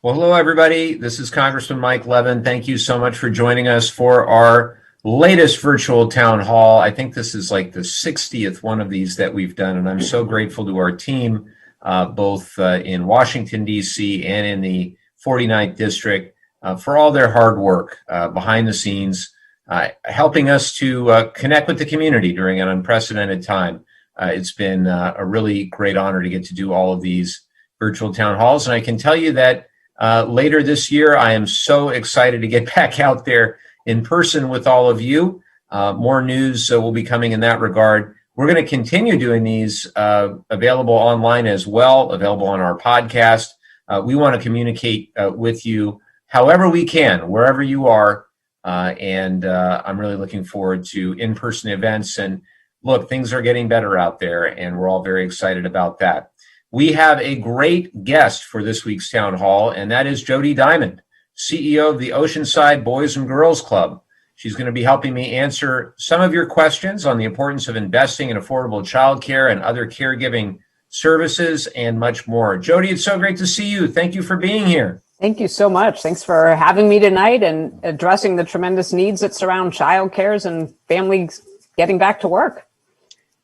Well, hello, everybody. This is Congressman Mike Levin. Thank you so much for joining us for our latest virtual town hall. I think this is like the 60th one of these that we've done, and I'm so grateful to our team, both in Washington, D.C. and in the 49th District, for all their hard work behind the scenes, helping us to connect with the community during an unprecedented time. It's been a really great honor to get to do all of these virtual town halls, and I can tell you that later this year, I am so excited to get back out there in person with all of you. More news will be coming in that regard. We're going to continue doing these available online as well, available on our podcast. We want to communicate with you however we can, wherever you are. And I'm really looking forward to in-person events. And look, things are getting better out there, and we're all very excited about that. We have a great guest for this week's town hall, and that is Jody Diamond, CEO of the Oceanside Boys and Girls Club. She's going to be helping me answer some of your questions on the importance of investing in affordable childcare and other caregiving services and much more. Jody, it's so great to see you. Thank you for being here. Thank you so much. Thanks for having me tonight and addressing the tremendous needs that surround childcares and families getting back to work.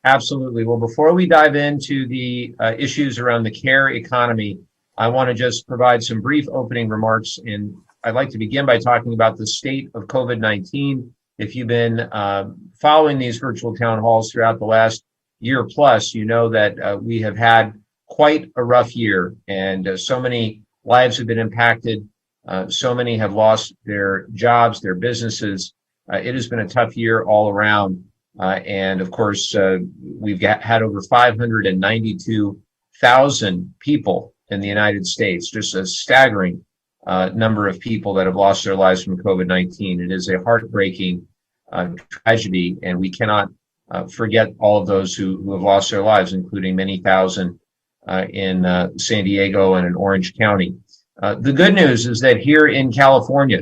Absolutely. Well, before we dive into the issues around the care economy, I want to just provide some brief opening remarks. And I'd like to begin by talking about the state of COVID-19. If you've been following these virtual town halls throughout the last year plus, you know that we have had quite a rough year, and so many lives have been impacted. So many have lost their jobs, their businesses. It has been a tough year all around. And of course, we've had over 592,000 people in the United States, just a staggering number of people that have lost their lives from COVID-19. It is a heartbreaking tragedy, and we cannot forget all of those who have lost their lives, including many thousand in San Diego and in Orange County. The good news is that here in California,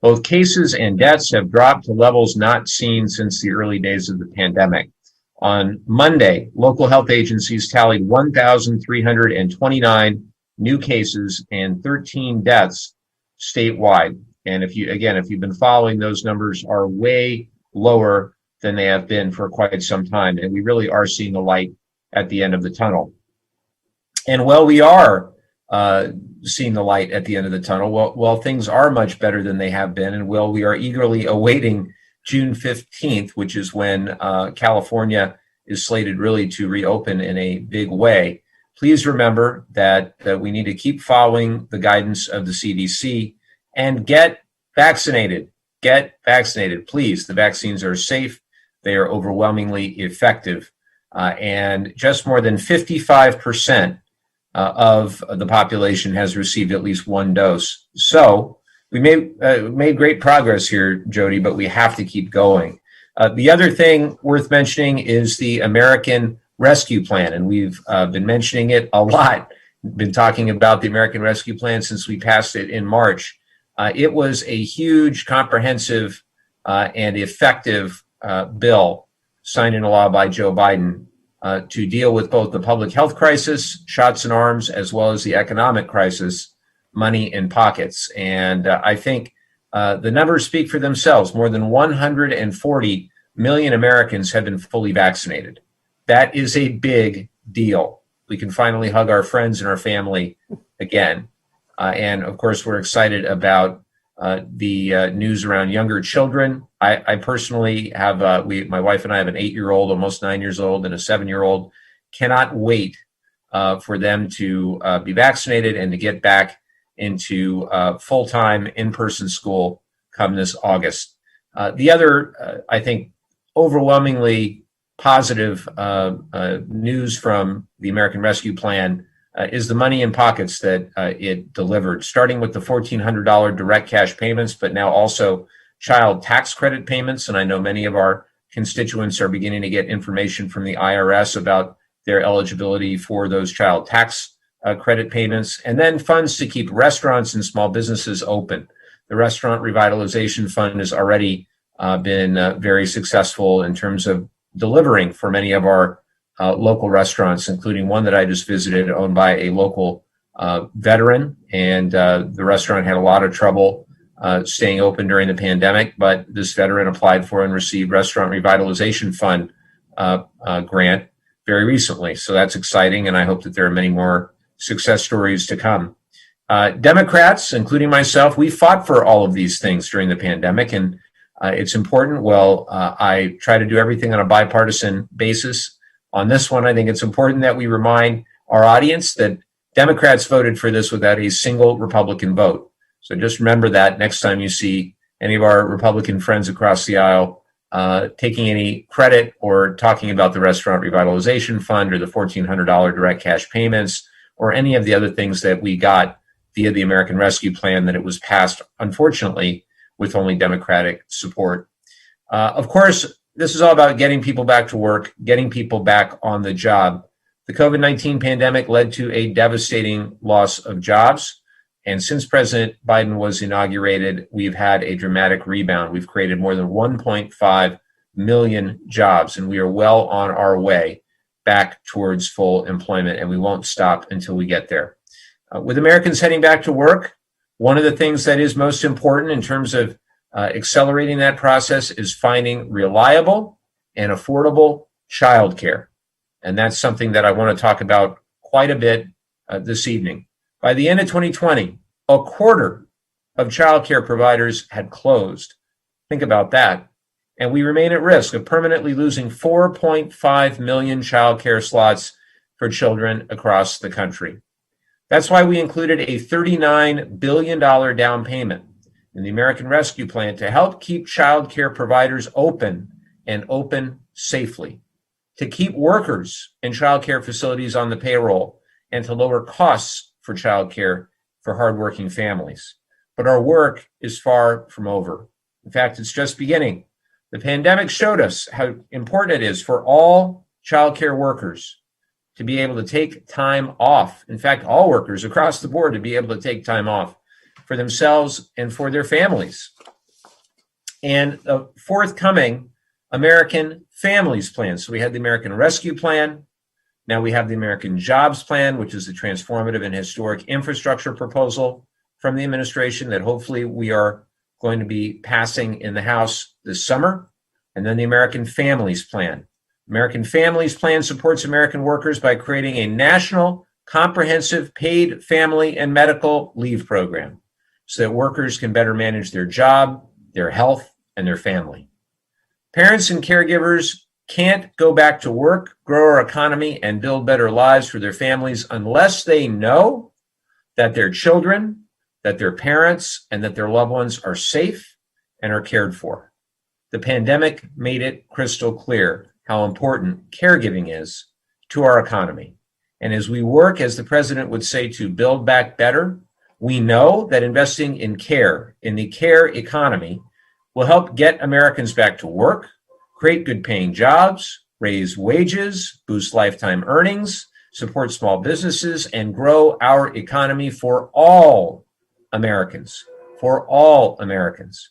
both cases and deaths have dropped to levels not seen since the early days of the pandemic. On Monday, local health agencies tallied 1,329 new cases and 13 deaths statewide. And if you've been following, those numbers are way lower than they have been for quite some time. And we really are seeing the light at the end of the tunnel. And while we are seeing the light at the end of the tunnel, well, things are much better than they have been. And we are eagerly awaiting June 15th, which is when California is slated really to reopen in a big way. Please remember that we need to keep following the guidance of the CDC and get vaccinated. Get vaccinated, please. The vaccines are safe. They are overwhelmingly effective. And just more than 55% of the population has received at least one dose. So we made great progress here, Jody, but we have to keep going. The other thing worth mentioning is the American Rescue Plan, and we've been mentioning it a lot. Been talking about the American Rescue Plan since we passed it in March. It was a huge, comprehensive, and effective bill signed into law by Joe Biden to deal with both the public health crisis, shots in arms, as well as the economic crisis, money in pockets. And I think the numbers speak for themselves. More than 140 million Americans have been fully vaccinated. That is a big deal. We can finally hug our friends and our family again. And of course, we're excited about the news around younger children. I personally have, my wife and I have an 8-year-old, almost 9 years old, and a 7-year-old. Cannot wait for them to be vaccinated and to get back into full-time in-person school come this August. The other, I think, overwhelmingly positive news from the American Rescue Plan is the money in pockets that it delivered, starting with the $1,400 direct cash payments, but now also child tax credit payments. And I know many of our constituents are beginning to get information from the IRS about their eligibility for those child tax credit payments, and then funds to keep restaurants and small businesses open. The Restaurant Revitalization Fund has already been very successful in terms of delivering for many of our local restaurants, including one that I just visited owned by a local veteran, and the restaurant had a lot of trouble staying open during the pandemic, but this veteran applied for and received Restaurant Revitalization Fund grant very recently. So that's exciting, and I hope that there are many more success stories to come. Democrats, including myself, we fought for all of these things during the pandemic, and it's important. Well, I try to do everything on a bipartisan basis. On this one, I think it's important that we remind our audience that Democrats voted for this without a single Republican vote. So just remember that next time you see any of our Republican friends across the aisle taking any credit or talking about the Restaurant Revitalization Fund or the $1,400 direct cash payments or any of the other things that we got via the American Rescue Plan, that it was passed, unfortunately, with only Democratic support. Of course, this is all about getting people back to work, getting people back on the job. The COVID-19 pandemic led to a devastating loss of jobs. And since President Biden was inaugurated, we've had a dramatic rebound. We've created more than 1.5 million jobs, and we are well on our way back towards full employment, and we won't stop until we get there. With Americans heading back to work, one of the things that is most important in terms of accelerating that process is finding reliable and affordable childcare. And that's something that I want to talk about quite a bit this evening. By the end of 2020, a quarter of childcare providers had closed. Think about that. And we remain at risk of permanently losing 4.5 million childcare slots for children across the country. That's why we included a $39 billion down payment in the American Rescue Plan to help keep childcare providers open and open safely, to keep workers in childcare facilities on the payroll, and to lower costs for childcare for hardworking families. But our work is far from over. In fact, it's just beginning. The pandemic showed us how important it is for all childcare workers to be able to take time off. In fact, all workers across the board to be able to take time off for themselves and for their families. And the forthcoming American Families Plan. So we had the American Rescue Plan. Now we have the American Jobs Plan, which is the transformative and historic infrastructure proposal from the administration that hopefully we are going to be passing in the House this summer. And then the American Families Plan. American Families Plan supports American workers by creating a national, comprehensive, paid family and medical leave program so that workers can better manage their job, their health, and their family. Parents and caregivers can't go back to work, grow our economy, and build better lives for their families unless they know that their children, that their parents, and that their loved ones are safe and are cared for. The pandemic made it crystal clear how important caregiving is to our economy. And as we work, as the president would say, to build back better, we know that investing in care, in the care economy, will help get Americans back to work, create good paying jobs, raise wages, boost lifetime earnings, support small businesses, and grow our economy for all Americans, for all Americans.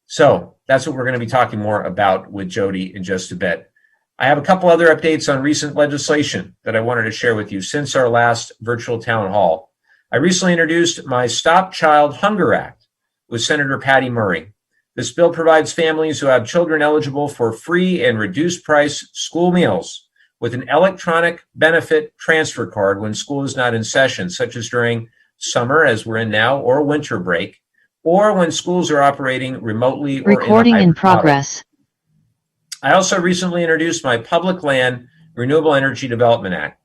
So that's what we're going to be talking more about with Jody in just a bit. I have a couple other updates on recent legislation that I wanted to share with you since our last virtual town hall. I recently introduced my Stop Child Hunger Act with Senator Patty Murray. This bill provides families who have children eligible for free and reduced price school meals with an electronic benefit transfer card when school is not in session, such as during summer, as we're in now, or winter break, or when schools are operating remotely or recording in progress. Model. I also recently introduced my Public Land Renewable Energy Development Act,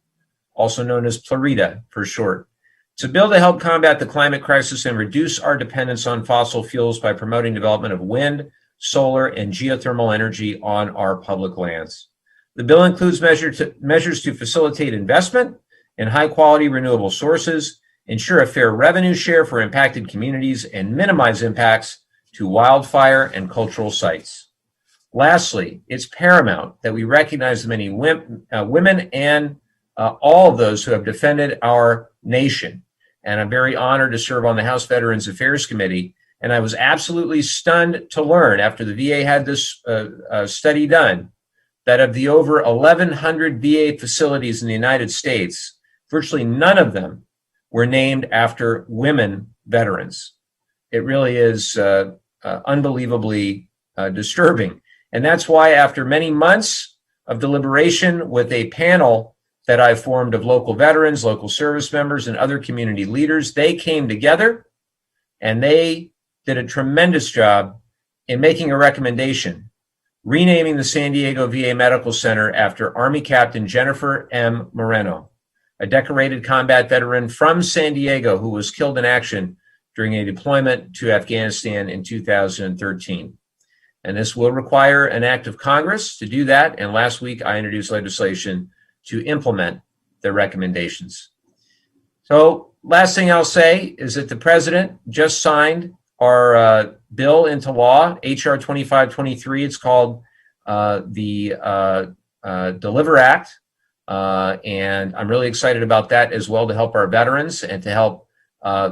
also known as PLREDA for short. It's a bill to help combat the climate crisis and reduce our dependence on fossil fuels by promoting development of wind, solar, and geothermal energy on our public lands. The bill includes measures to facilitate investment in high-quality renewable sources, ensure a fair revenue share for impacted communities, and minimize impacts to wildfire and cultural sites. Lastly, it's paramount that we recognize the many women and all of those who have defended our nation. And I'm very honored to serve on the House Veterans Affairs Committee. And I was absolutely stunned to learn after the VA had this study done that of the over 1,100 VA facilities in the United States, virtually none of them were named after women veterans. It really is unbelievably disturbing. And that's why after many months of deliberation with a panel that I formed of local veterans, local service members, and other community leaders, they came together and they did a tremendous job in making a recommendation, renaming the San Diego VA Medical Center after Army Captain Jennifer M. Moreno, a decorated combat veteran from San Diego who was killed in action during a deployment to Afghanistan in 2013. And this will require an act of Congress to do that. And last week, I introduced legislation to implement their recommendations. So last thing I'll say is that the president just signed our bill into law, HR 2523. It's called the Deliver Act. And I'm really excited about that as well, to help our veterans and to help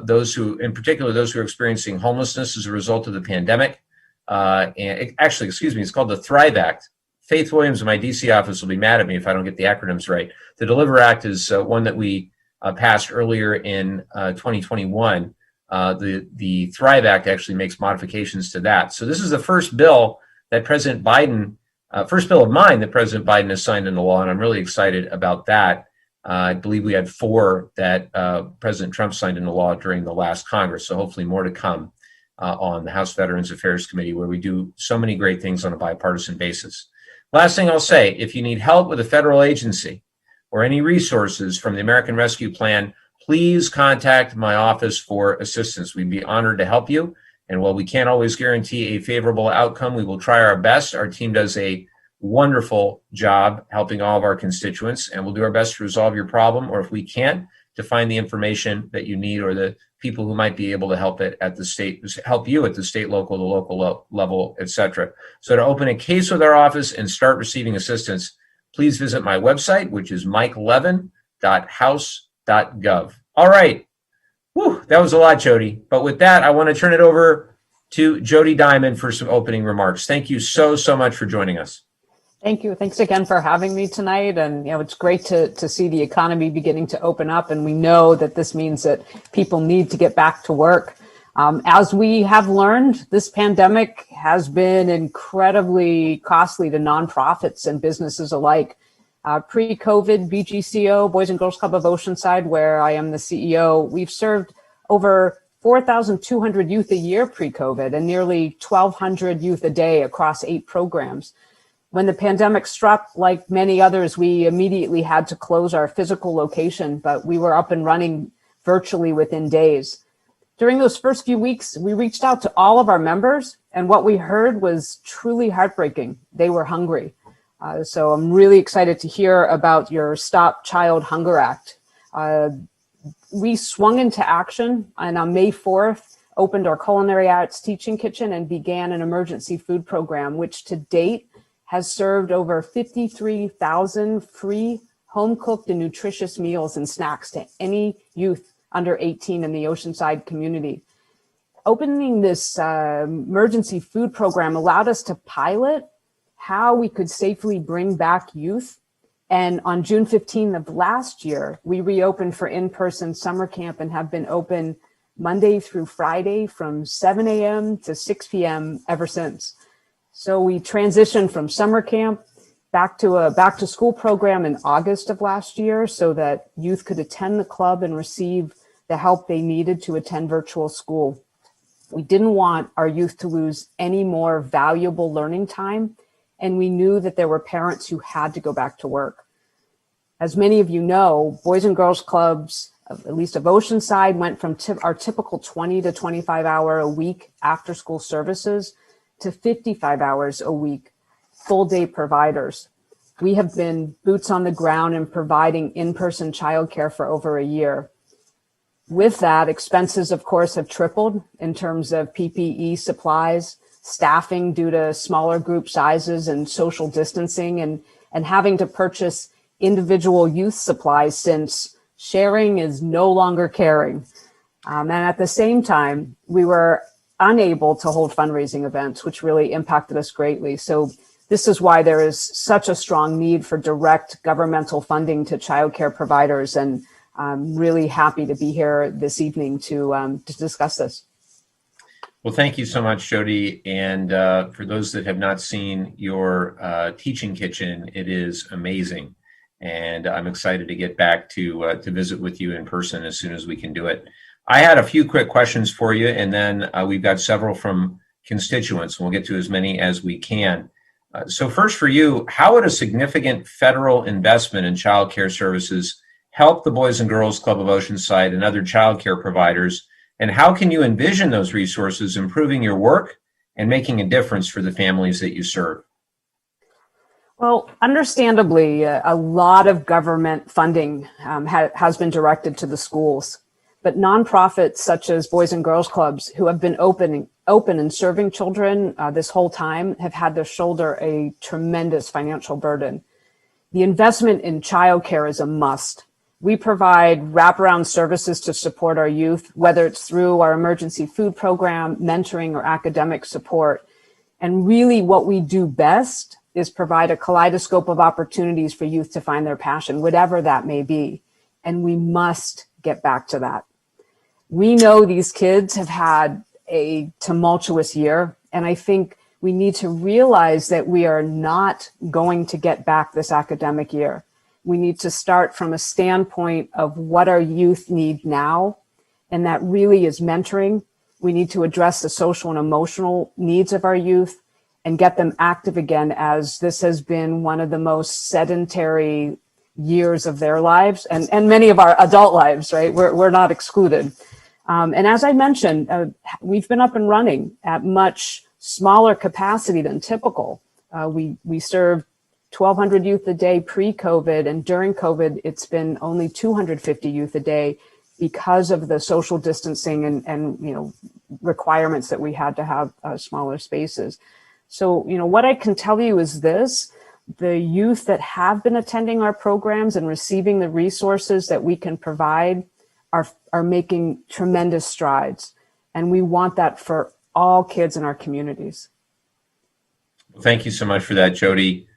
those who, in particular, those who are experiencing homelessness as a result of the pandemic. It's called the Thrive Act. Faith Williams in my DC office will be mad at me if I don't get the acronyms right. The Deliver Act is one that we passed earlier in 2021. The Thrive Act actually makes modifications to that. So this is the first bill that President Biden, first bill of mine that President Biden has signed into law, and I'm really excited about that. I believe we had 4 that President Trump signed into law during the last Congress, so hopefully more to come on the House Veterans Affairs Committee, where we do so many great things on a bipartisan basis. Last thing I'll say, if you need help with a federal agency or any resources from the American Rescue Plan, please contact my office for assistance. We'd be honored to help you. And while we can't always guarantee a favorable outcome, we will try our best. Our team does a wonderful job helping all of our constituents, and we'll do our best to resolve your problem, or if we can't, to find the information that you need or the people who might be able to help you at the state, local, the local level, etc. So to open a case with our office and start receiving assistance, please visit my website, which is mikelevin.house.gov. All right. Whew, that was a lot, Jody. But with that, I want to turn it over to Jody Diamond for some opening remarks. Thank you so much for joining us. Thank you. Thanks again for having me tonight. And, it's great to see the economy beginning to open up. And we know that this means that people need to get back to work. As we have learned, this pandemic has been incredibly costly to nonprofits and businesses alike. Pre-COVID, BGCO, Boys and Girls Club of Oceanside, where I am the CEO, we've served over 4,200 youth a year pre-COVID and nearly 1,200 youth a day across 8 programs. When the pandemic struck, like many others, we immediately had to close our physical location, but we were up and running virtually within days. During those first few weeks, we reached out to all of our members, and what we heard was truly heartbreaking. They were hungry. So I'm really excited to hear about your Stop Child Hunger Act. We swung into action, and on May 4th, opened our Culinary Arts Teaching Kitchen and began an emergency food program, which to date has served over 53,000 free home-cooked and nutritious meals and snacks to any youth under 18 in the Oceanside community. Opening this emergency food program allowed us to pilot how we could safely bring back youth. And on June 15th of last year, we reopened for in-person summer camp and have been open Monday through Friday from 7 a.m. to 6 p.m. ever since. So we transitioned from summer camp back to a back to school program in August of last year so that youth could attend the club and receive the help they needed to attend virtual school. We didn't want our youth to lose any more valuable learning time, and we knew that there were parents who had to go back to work. As many of you know, Boys and Girls Clubs, at least of Oceanside, went from our typical 20 to 25 hour a week after school services to 55 hours a week, full day providers. We have been boots on the ground and providing in-person childcare for over a year. With that, expenses, of course, have tripled in terms of PPE supplies, staffing due to smaller group sizes and social distancing, and having to purchase individual youth supplies since sharing is no longer caring. And at the same time, we were unable to hold fundraising events, which really impacted us greatly. So this is why there is such a strong need for direct governmental funding to childcare providers. And I'm really happy to be here this evening to discuss this. Well, thank you so much, Jody. And for those that have not seen your teaching kitchen, it is amazing. And I'm excited to get back to visit with you in person as soon as we can do it. I had a few quick questions for you, and then we've got several from constituents. We'll get to as many as we can. So first for you, how would a significant federal investment in child care services help the Boys and Girls Club of Oceanside and other child care providers? And how can you envision those resources improving your work and making a difference for the families that you serve? Well, understandably, a lot of government funding has been directed to the schools, but nonprofits such as Boys and Girls Clubs, who have been open and serving children this whole time, have had to shoulder a tremendous financial burden. The investment in childcare is a must. We provide wraparound services to support our youth, whether it's through our emergency food program, mentoring, or academic support. And really what we do best is provide a kaleidoscope of opportunities for youth to find their passion, whatever that may be. And we must get back to that. We know these kids have had a tumultuous year, and I think we need to realize that we are not going to get back this academic year. We need to start from a standpoint of what our youth need now, and that really is mentoring. We need to address the social and emotional needs of our youth and get them active again, as this has been one of the most sedentary years of their lives and many of our adult lives, right? We're not excluded. And as I mentioned, we've been up and running at much smaller capacity than typical. We served 1,200 youth a day pre-COVID, and during COVID, it's been only 250 youth a day because of the social distancing and requirements that we had to have smaller spaces. So, what I can tell you is this: the youth that have been attending our programs and receiving the resources that we can provide are making tremendous strides, and we want that for all kids in our communities. Thank you so much for that, Jody.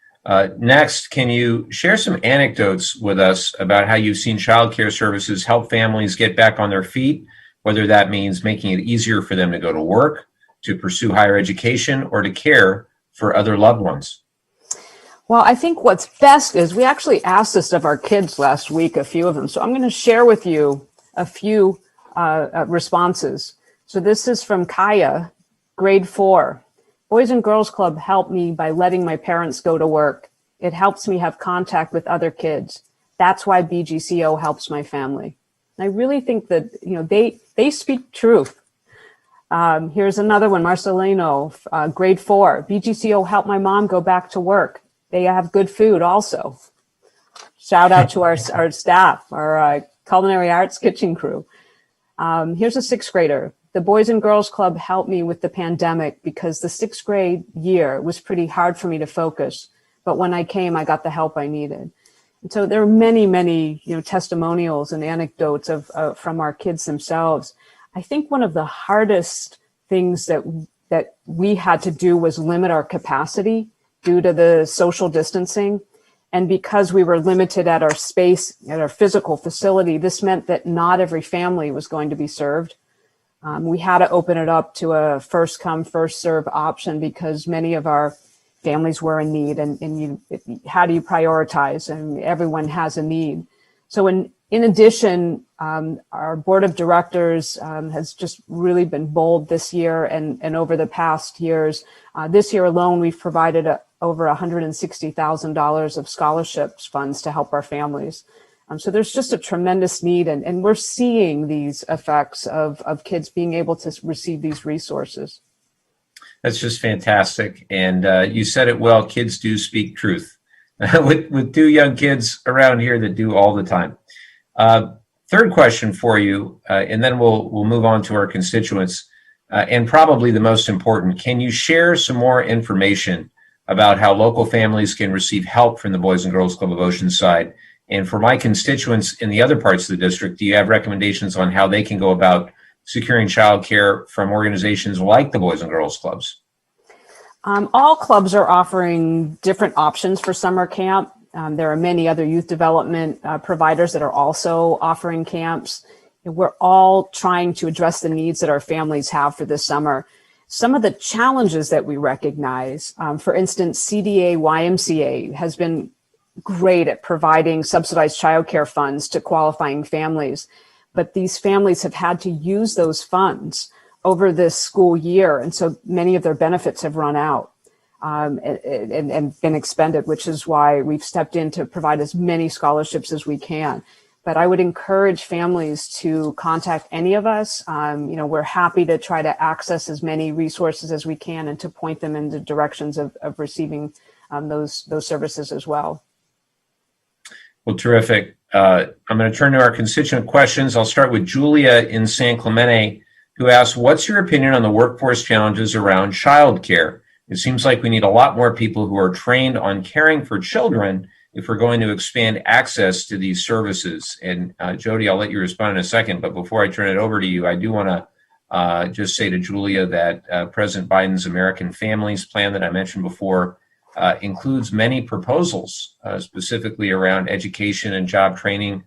Next, can you share some anecdotes with us about how you've seen child care services help families get back on their feet, whether that means making it easier for them to go to work, to pursue higher education, or to care for other loved ones? Well, I think what's best is we actually asked this of our kids last week, a few of them. So I'm going to share with you a few responses. So this is from Kaya, grade 4. Boys and Girls Club helped me by letting my parents go to work. It helps me have contact with other kids. That's why BGCO helps my family. And I really think that, they speak truth. Here's another one, Marcelino, grade 4. BGCO helped my mom go back to work. They have good food also. Shout out to our staff, our culinary arts kitchen crew. Here's a 6th grader. The Boys and Girls Club helped me with the pandemic because the 6th grade year was pretty hard for me to focus. But when I came, I got the help I needed. And so there are many, many, testimonials and anecdotes from our kids themselves. I think one of the hardest things that we had to do was limit our capacity due to the social distancing. And because we were limited at our space, at our physical facility, this meant that not every family was going to be served. We had to open it up to a first come, first serve option because many of our families were in need. And how do you prioritize? And everyone has a need. So in addition, our board of directors has just really been bold this year and over the past years. This year alone, we've provided over $160,000 of scholarships funds to help our families. So there's just a tremendous need, and we're seeing these effects of kids being able to receive these resources. That's just fantastic. And you said it well, kids do speak truth. with 2 young kids around here that do all the time. Third question for you, and then we'll move on to our constituents. And probably the most important, can you share some more information about how local families can receive help from the Boys and Girls Club of Oceanside? And for my constituents in the other parts of the district, do you have recommendations on how they can go about securing childcare from organizations like the Boys and Girls Clubs? All clubs are offering different options for summer camp. There are many other youth development providers that are also offering camps. We're all trying to address the needs that our families have for this summer. Some of the challenges that we recognize, for instance, CDA YMCA has been great at providing subsidized childcare funds to qualifying families, but these families have had to use those funds over this school year, and so many of their benefits have run out and been expended, which is why we've stepped in to provide as many scholarships as we can. But I would encourage families to contact any of us. We're happy to try to access as many resources as we can and to point them in the directions of receiving those services as well. Well, terrific. I'm going to turn to our constituent questions. I'll start with Julia in San Clemente, who asks, what's your opinion on the workforce challenges around childcare? It seems like we need a lot more people who are trained on caring for children if we're going to expand access to these services. And Jody, I'll let you respond in a second, but before I turn it over to you, I do want to just say to Julia that President Biden's American Families Plan that I mentioned before includes many proposals, specifically around education and job training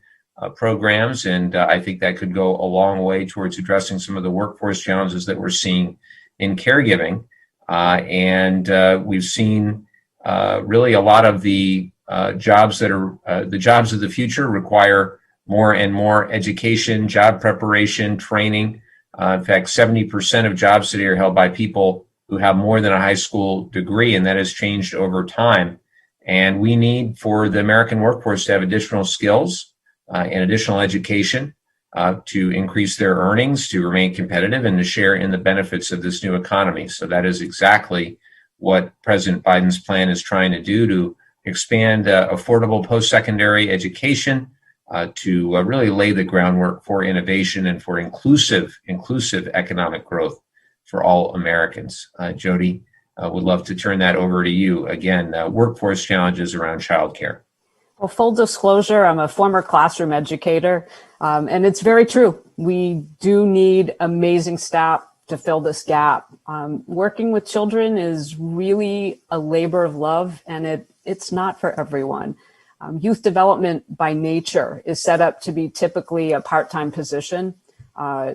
programs. And I think that could go a long way towards addressing some of the workforce challenges that we're seeing in caregiving. And we've seen really a lot of the jobs that are the jobs of the future require more and more education, job preparation, training. In fact, 70% of jobs today are held by people who have more than a high school degree, and that has changed over time. And we need for the American workforce to have additional skills and additional education to increase their earnings, to remain competitive, and to share in the benefits of this new economy. So that is exactly what President Biden's plan is trying to do, to expand affordable post-secondary education, to really lay the groundwork for innovation and for inclusive economic growth for all Americans. Jody, would love to turn that over to you. Again, workforce challenges around childcare. Well, full disclosure, I'm a former classroom educator, and it's very true. We do need amazing staff to fill this gap. Working with children is really a labor of love, and it's not for everyone. Youth development by nature is set up to be typically a part-time position.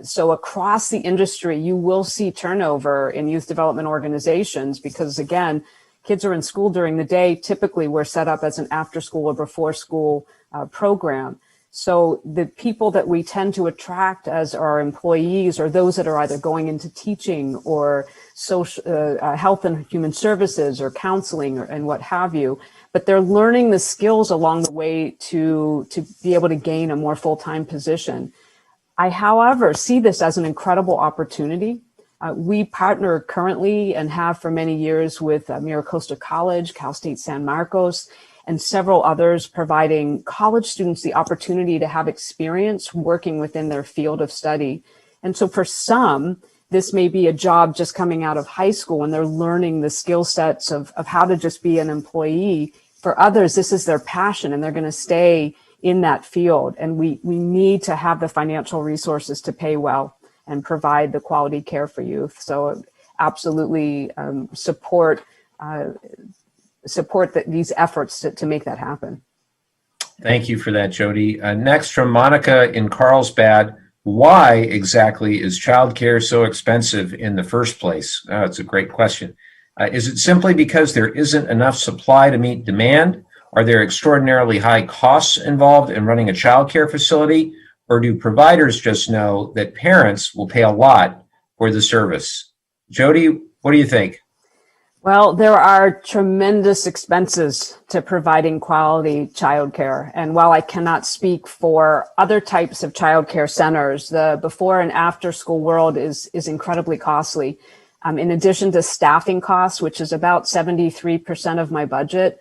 So across the industry, you will see turnover in youth development organizations because, again, kids are in school during the day. Typically, we're set up as an after-school or before-school program. So the people that we tend to attract as our employees are those that are either going into teaching or social, health and human services or counseling and what have you. But they're learning the skills along the way to be able to gain a more full-time position. I, however, see this as an incredible opportunity. We partner currently and have for many years with MiraCosta College, Cal State San Marcos, and several others, providing college students the opportunity to have experience working within their field of study. And so for some, this may be a job just coming out of high school and they're learning the skill sets of how to just be an employee. For others, this is their passion and they're going to stay in that field. And we need to have the financial resources to pay well and provide the quality care for youth. So absolutely support these efforts to make that happen. Thank you for that, Jody. Next from Monica in Carlsbad. Why exactly is childcare so expensive in the first place? It's a great question. Is it simply because there isn't enough supply to meet demand? Are there extraordinarily high costs involved in running a childcare facility? Or do providers just know that parents will pay a lot for the service? Jody, what do you think? Well, there are tremendous expenses to providing quality childcare. And while I cannot speak for other types of childcare centers, the before and after school world is incredibly costly. In addition to staffing costs, which is about 73% of my budget,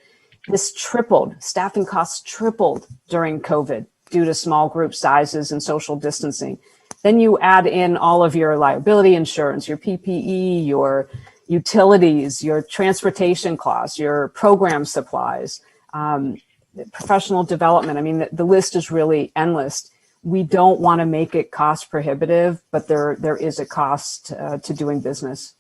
staffing costs tripled during COVID due to small group sizes and social distancing. Then you add in all of your liability insurance, your PPE, your utilities, your transportation costs, your program supplies, professional development. I mean, the list is really endless. We don't want to make it cost prohibitive, but there is a cost to doing business.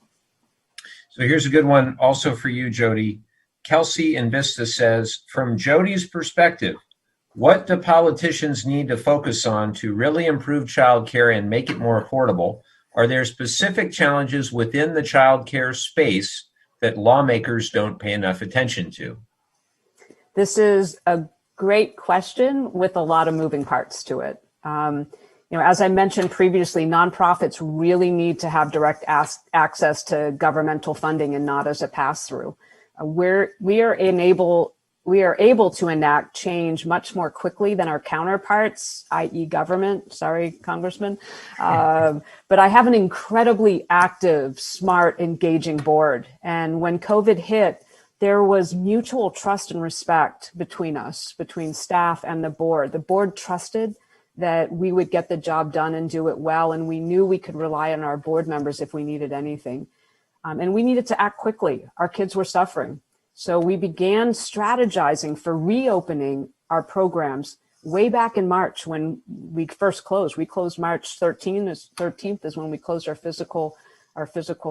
So here's a good one also for you, Jody. Kelsey in Vista says, from Jody's perspective, what do politicians need to focus on to really improve childcare and make it more affordable? Are there specific challenges within the childcare space that lawmakers don't pay enough attention to? This is a great question with a lot of moving parts to it. As I mentioned previously, nonprofits really need to have direct access to governmental funding and not as a pass-through. We are able to enact change much more quickly than our counterparts, i.e. government. Sorry, Congressman. But I have an incredibly active, smart, engaging board. And when COVID hit, there was mutual trust and respect between us, between staff and the board. The board trusted that we would get the job done and do it well. And we knew we could rely on our board members if we needed anything. And we needed to act quickly. Our kids were suffering. So we began strategizing for reopening our programs way back in March when we first closed. We closed March 13th is when we closed our physical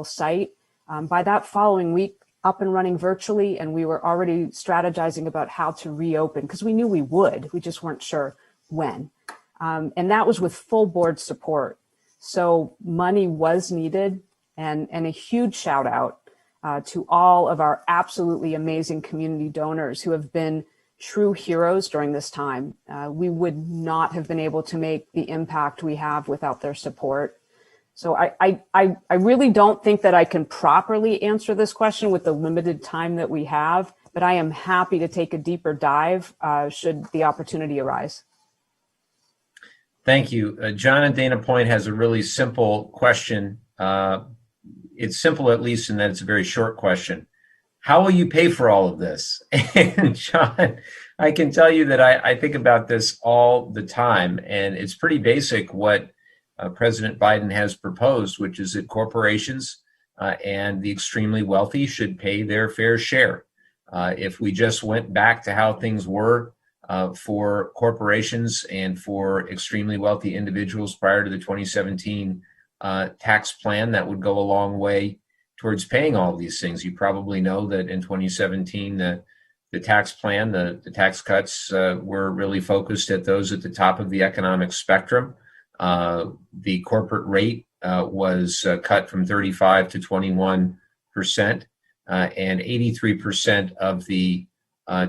site. By that following week, up and running virtually, and we were already strategizing about how to reopen because we knew we would. We just weren't sure when. And that was with full board support. So money was needed, and a huge shout out to all of our absolutely amazing community donors who have been true heroes during this time. We would not have been able to make the impact we have without their support. So I really don't think that I can properly answer this question with the limited time that we have, but I am happy to take a deeper dive should the opportunity arise. Thank you. John in Dana Point has a really simple question. It's simple, at least, in that it's a very short question. How will you pay for all of this? And John, I can tell you that I think about this all the time, and it's pretty basic what President Biden has proposed, which is that corporations and the extremely wealthy should pay their fair share. If we just went back to how things were for corporations and for extremely wealthy individuals prior to the 2017 tax plan, that would go a long way towards paying all of these things. You probably know that in 2017, the tax plan, the tax cuts were really focused at those at the top of the economic spectrum. The corporate rate was cut from 35 to 21%, and 83% of the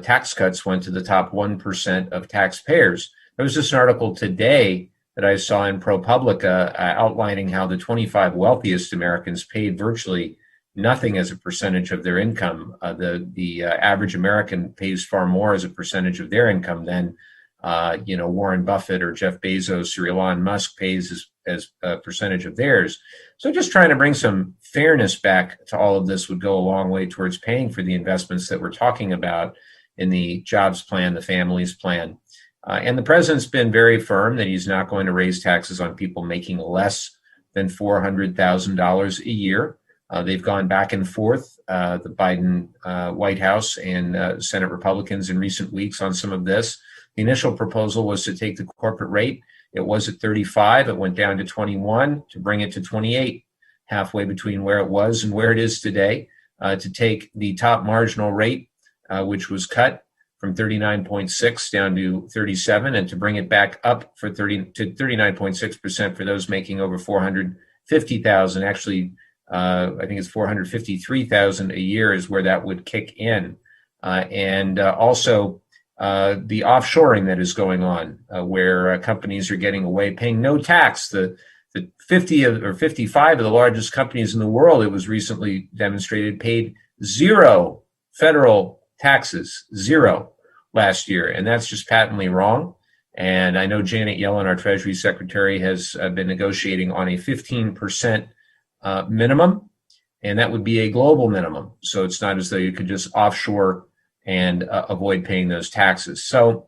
tax cuts went to the top 1% of taxpayers. There was just an article today that I saw in ProPublica outlining how the 25 wealthiest Americans paid virtually nothing as a percentage of their income. The average American pays far more as a percentage of their income than Warren Buffett or Jeff Bezos or Elon Musk pays as a percentage of theirs. So just trying to bring some fairness back to all of this would go a long way towards paying for the investments that we're talking about in the jobs plan, the families plan. And the president's been very firm that he's not going to raise taxes on people making less than $400,000 a year. They've gone back and forth, the Biden White House and Senate Republicans in recent weeks on some of this. The initial proposal was to take the corporate rate. It was at 35. It went down to 21 to bring it to 28, halfway between where it was and where it is today, to take the top marginal rate, which was cut from 39.6 down to 37, and to bring it back up to 39.6% for those making over 450,000. Actually, I think it's 453,000 a year is where that would kick in. And also the offshoring that is going on, where companies are getting away paying no tax. The 50 or 55 of the largest companies in the world, it was recently demonstrated, paid zero federal taxes, zero last year. And that's just patently wrong. And I know Janet Yellen, our Treasury Secretary, has been negotiating on a 15% minimum, and that would be a global minimum. So it's not as though you could just offshore and avoid paying those taxes. So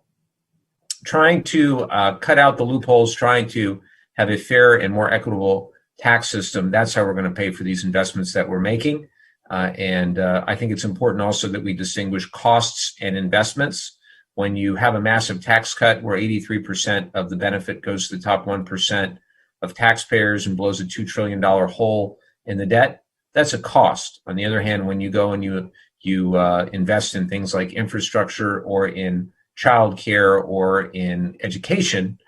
trying to cut out the loopholes, trying to have a fair and more equitable tax system, that's how we're going to pay for these investments that we're making. And I think it's important also that we distinguish costs and investments. When you have a massive tax cut where 83% of the benefit goes to the top 1% of taxpayers and blows a $2 trillion hole in the debt, that's a cost. On the other hand, when you go and you you invest in things like infrastructure or in childcare or in education,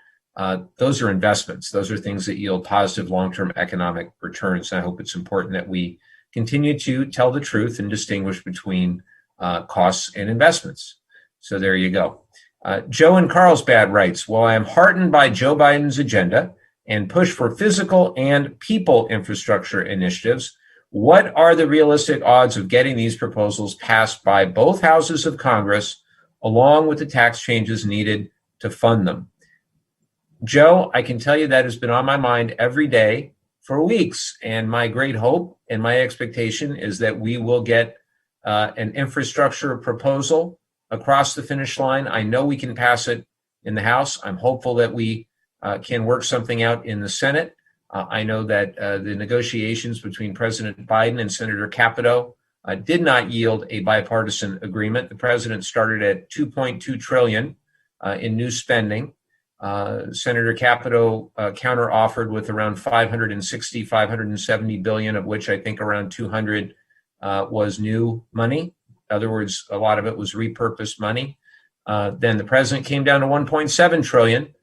those are investments. Those are things that yield positive long-term economic returns. And I hope it's important that we continue to tell the truth and distinguish between costs and investments. So there you go. Joe in Carlsbad writes, "Well, I am heartened by Joe Biden's agenda and push for physical and people infrastructure initiatives. What are the realistic odds of getting these proposals passed by both houses of Congress, along with the tax changes needed to fund them?" Joe, I can tell you that has been on my mind every day for weeks. And my great hope and my expectation is that we will get an infrastructure proposal across the finish line. I know we can pass it in the House. I'm hopeful that we can work something out in the Senate. I know that the negotiations between President Biden and Senator Capito did not yield a bipartisan agreement. The president started at $2.2 trillion in new spending. Senator Capito counter-offered with around 570 billion, of which I think around 200 was new money. In other words, a lot of it was repurposed money. Then the president came down to 1.7 trillion,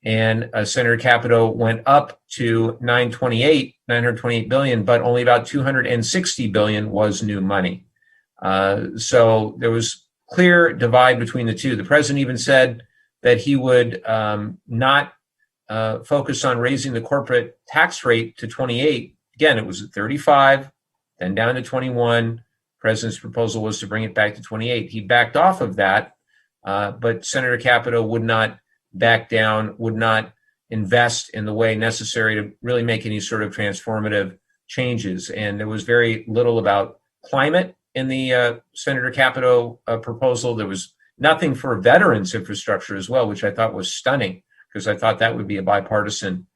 and Senator Capito went up to 928 billion, but only about 260 billion was new money. So there was clear divide between the two. The president even said that he would not focus on raising the corporate tax rate to 28. Again, it was at 35, then down to 21. President's proposal was to bring it back to 28. He backed off of that, but Senator Capito would not back down, would not invest in the way necessary to really make any sort of transformative changes. And there was very little about climate in the Senator Capito proposal. There was nothing for veterans infrastructure as well, which I thought was stunning, because I thought that would be a bipartisan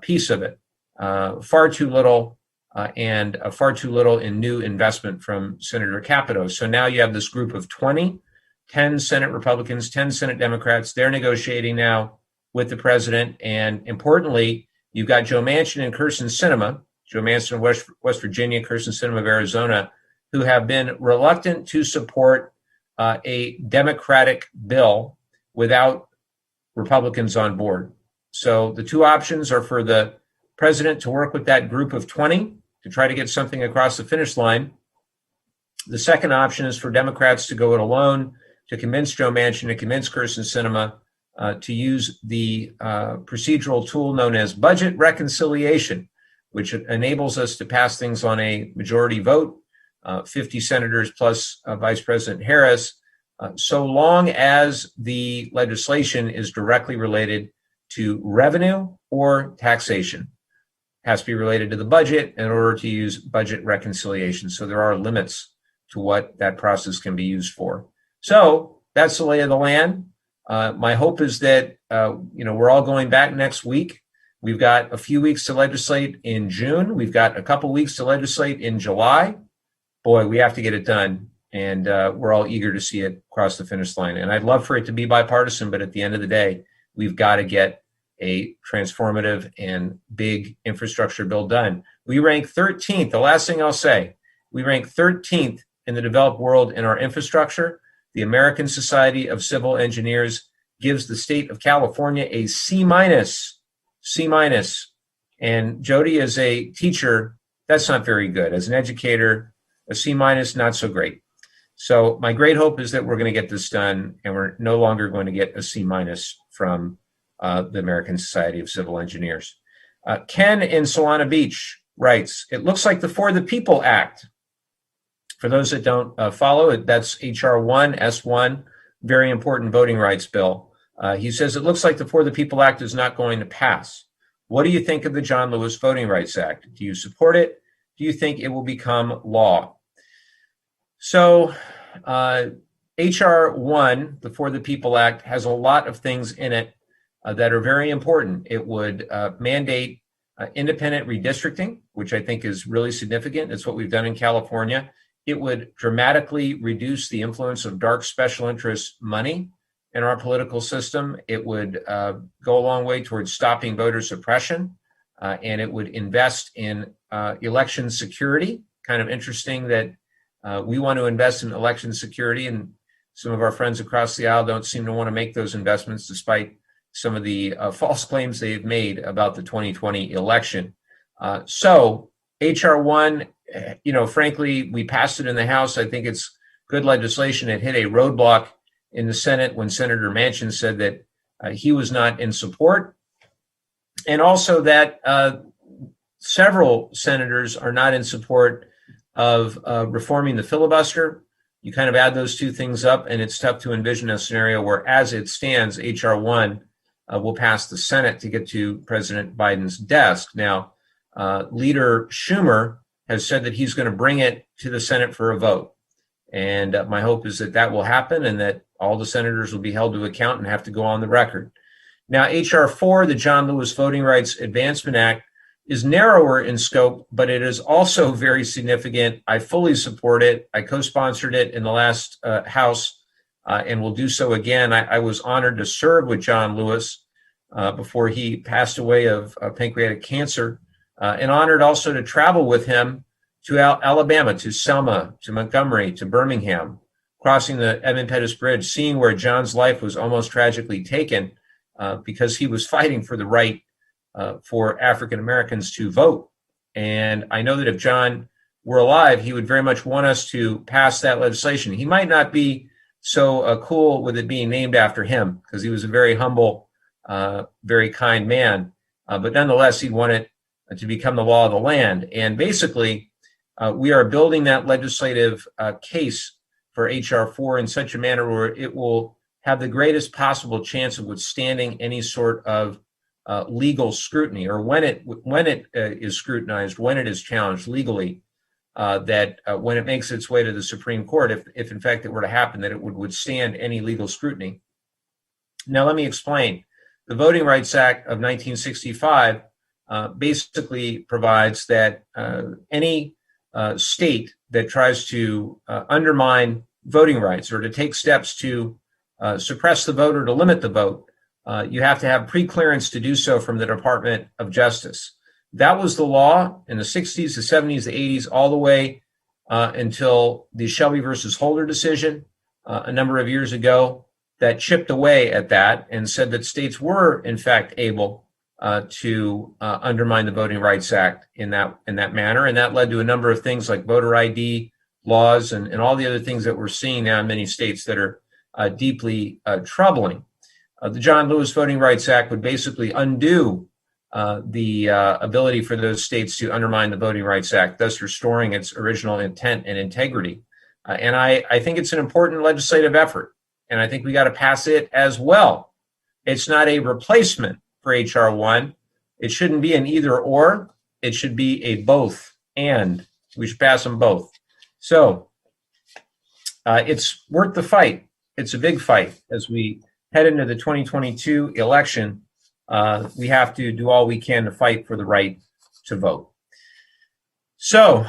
piece of it. Far too little and far too little in new investment from Senator Capito. So now you have this group of 20, 10 Senate Republicans, 10 Senate Democrats. They're negotiating now with the president. And importantly, you've got Joe Manchin and Kyrsten Sinema, Joe Manchin of West Virginia, Kyrsten Sinema of Arizona, who have been reluctant to support a Democratic bill without Republicans on board. So the two options are for the president to work with that group of 20 to try to get something across the finish line. The second option is for Democrats to go it alone, to convince Joe Manchin, to convince Kyrsten Sinema to use the procedural tool known as budget reconciliation, which enables us to pass things on a majority vote, 50 senators plus Vice President Harris, so long as the legislation is directly related to revenue or taxation. It has to be related to the budget in order to use budget reconciliation. So there are limits to what that process can be used for. So that's the lay of the land. My hope is that we're all going back next week. We've got a few weeks to legislate in June. We've got a couple weeks to legislate in July. Boy, we have to get it done, and we're all eager to see it cross the finish line. And I'd love for it to be bipartisan, but at the end of the day, we've got to get a transformative and big infrastructure bill done. We rank 13th. The last thing I'll say, we rank 13th in the developed world in our infrastructure. The American Society of Civil Engineers gives the state of California a C minus. And Jody, as a teacher, that's not very good. As an educator, a C minus, not so great. So my great hope is that we're going to get this done, and we're no longer going to get a C minus from the American Society of Civil Engineers. Ken in Solana Beach writes, "It looks like the For the People Act." For those that don't follow it, that's HR 1, S1, very important voting rights bill. He says, "It looks like the For the People Act is not going to pass. What do you think of the John Lewis Voting Rights Act? Do you support it? Do you think it will become law?" So HR 1, the For the People Act, has a lot of things in it that are very important. It would mandate independent redistricting, which I think is really significant. It's what we've done in California. It would dramatically reduce the influence of dark special interest money in our political system. It would go a long way towards stopping voter suppression, and it would invest in election security. Kind of interesting that We want to invest in election security, and some of our friends across the aisle don't seem to want to make those investments despite some of the false claims they've made about the 2020 election. So H.R. 1, frankly, we passed it in the House. I think it's good legislation. It hit a roadblock in the Senate when Senator Manchin said that he was not in support, and also that several senators are not in support of reforming the filibuster. You kind of add those two things up, and it's tough to envision a scenario where, as it stands, H.R. 1 will pass the Senate to get to President Biden's desk. Now, Leader Schumer has said that he's going to bring it to the Senate for a vote. And my hope is that that will happen and that all the senators will be held to account and have to go on the record. Now, H.R. 4, the John Lewis Voting Rights Advancement Act, is narrower in scope, but it is also very significant. I fully support it. I co-sponsored it in the last House and will do so again. I was honored to serve with John Lewis before he passed away of pancreatic cancer, and honored also to travel with him to Alabama, to Selma, to Montgomery, to Birmingham, crossing the Edmund Pettus Bridge, seeing where John's life was almost tragically taken because he was fighting for the right for African Americans to vote. And I know that if John were alive, he would very much want us to pass that legislation. He might not be so cool with it being named after him because he was a very humble, very kind man. But nonetheless, he'd want it to become the law of the land. And basically, we are building that legislative case for H.R. 4 in such a manner where it will have the greatest possible chance of withstanding any sort of legal scrutiny, or when it is scrutinized, when it is challenged legally, that when it makes its way to the Supreme Court, if in fact it were to happen, that it would withstand any legal scrutiny. Now, let me explain. The Voting Rights Act of 1965 basically provides that any state that tries to undermine voting rights or to take steps to suppress the vote or to limit the vote, you have to have pre-clearance to do so from the Department of Justice. That was the law in the 60s, the 70s, the 80s, all the way until the Shelby versus Holder decision a number of years ago that chipped away at that and said that states were, in fact, able to undermine the Voting Rights Act in that manner. And that led to a number of things like voter ID laws and all the other things that we're seeing now in many states that are deeply troubling. The John Lewis Voting Rights Act would basically undo the ability for those states to undermine the Voting Rights Act, thus restoring its original intent and integrity. And I think it's an important legislative effort, and I think we got to pass it as well. It's not a replacement for H.R. 1. It shouldn't be an either or. It should be a both and. We should pass them both. So it's worth the fight. It's a big fight as we head into the 2022 election. We have to do all we can to fight for the right to vote. So,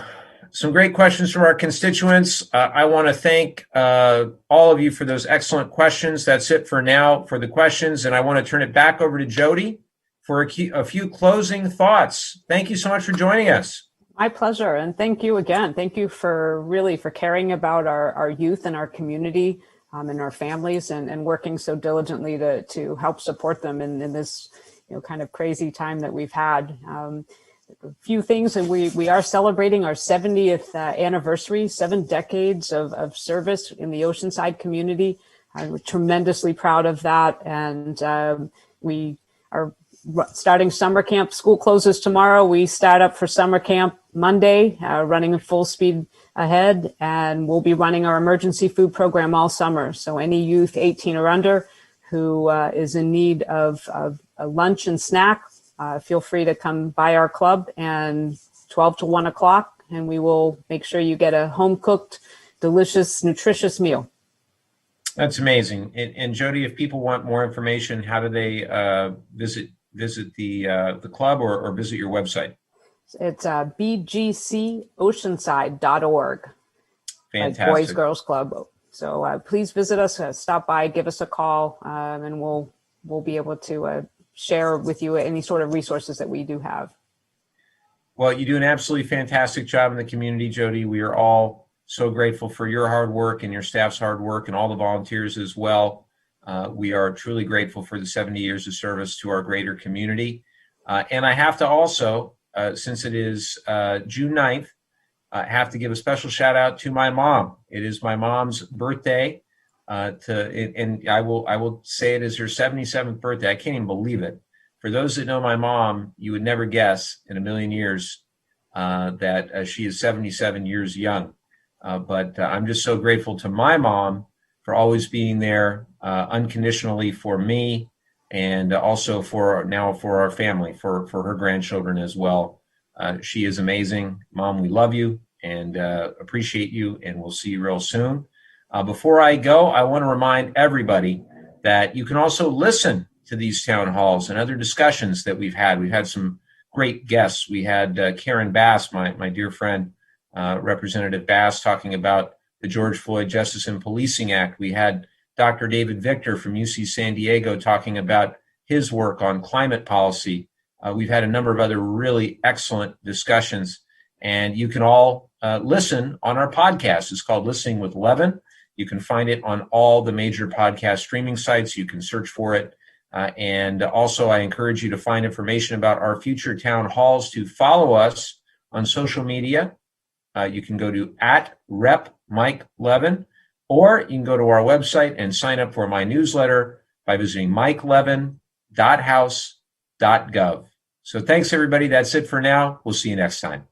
some great questions from our constituents. I want to thank all of you for those excellent questions. That's it for now for the questions, and I want to turn it back over to Jody for a few closing thoughts. Thank you so much for joining us. My pleasure, and thank you again. Thank you for caring about our youth and our community and our families, and working so diligently to help support them in this kind of crazy time that we've had. A few things, and we are celebrating our 70th anniversary, 7 decades of service in the Oceanside community. We're tremendously proud of that, and we are starting summer camp. School closes tomorrow. We start up for summer camp Monday, running at full speed ahead, and we'll be running our emergency food program all summer. So any youth 18 or under who is in need of a lunch and snack, feel free to come by our club and 12 to 1 o'clock, and we will make sure you get a home-cooked, delicious, nutritious meal. That's amazing. And Jody, if people want more information, how do they visit the club or visit your website? It's bgcoceanside.org. Fantastic. Boys Girls Club. So please visit us, stop by, give us a call, and we'll be able to share with you any sort of resources that we do have. Well, you do an absolutely fantastic job in the community, Jody. We are all So grateful for your hard work and your staff's hard work and all the volunteers as well. We are truly grateful for the 70 years of service to our greater community. And I have to also, since it is June 9th, I have to give a special shout out to my mom. It is my mom's birthday. And I will say it is her 77th birthday. I can't even believe it. For those that know my mom, you would never guess in a million years that she is 77 years young. But I'm just so grateful to my mom for always being there unconditionally for me, and also for our family, for her grandchildren as well. She is amazing. Mom, we love you and appreciate you, and we'll see you real soon. Before I go, I want to remind everybody that you can also listen to these town halls and other discussions that we've had. We've had some great guests. We had Karen Bass, my dear friend, Representative Bass, talking about the George Floyd Justice and Policing Act. We had Dr. David Victor from UC San Diego talking about his work on climate policy. We've had a number of other really excellent discussions, and you can all listen on our podcast. It's called Listening with Levin. You can find it on all the major podcast streaming sites. You can search for it. And also, I encourage you to find information about our future town halls, to follow us on social media. You can go to @RepMikeLevin, or you can go to our website and sign up for my newsletter by visiting mikelevin.house.gov. So thanks, everybody. That's it for now. We'll see you next time.